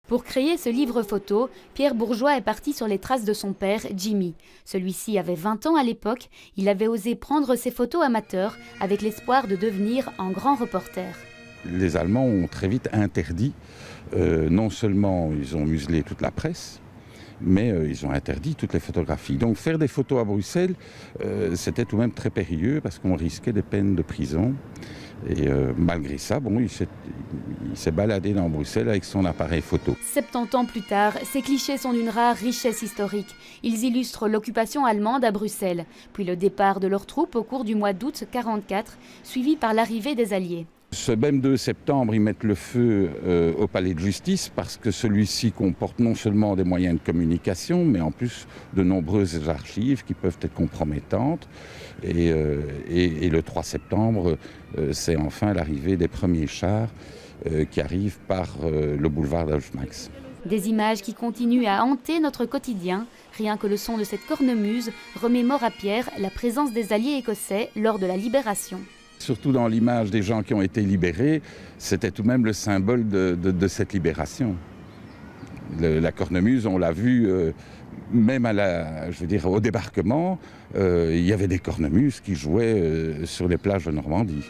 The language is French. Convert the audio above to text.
Pour créer ce livre photo, Pierre Bourgeois est parti sur les traces de son père, Jimmy. Celui-ci avait 20 ans à l'époque, il avait osé prendre ses photos amateurs avec l'espoir de devenir un grand reporter. Les Allemands ont très vite interdit, non seulement ils ont muselé toute la presse, mais ils ont interdit toutes les photographies. Donc faire des photos à Bruxelles, c'était tout de même très périlleux parce qu'on risquait des peines de prison. Et malgré ça, bon, il s'est baladé dans Bruxelles avec son appareil photo. 70 ans plus tard, ces clichés sont d'une rare richesse historique. Ils illustrent l'occupation allemande à Bruxelles, puis le départ de leurs troupes au cours du mois d'août 1944, suivi par l'arrivée des Alliés. Ce même 2 septembre, ils mettent le feu au palais de justice parce que celui-ci comporte non seulement des moyens de communication, mais en plus de nombreuses archives qui peuvent être compromettantes. Et le 3 septembre, c'est enfin l'arrivée des premiers chars qui arrivent par le boulevard d'Auschwitz. Des images qui continuent à hanter notre quotidien. Rien que le son de cette cornemuse remémore à Pierre la présence des Alliés écossais lors de la libération. Surtout dans l'image des gens qui ont été libérés, c'était tout de même le symbole de cette libération. La cornemuse, on l'a vu même au débarquement, il y avait des cornemuses qui jouaient sur les plages de Normandie.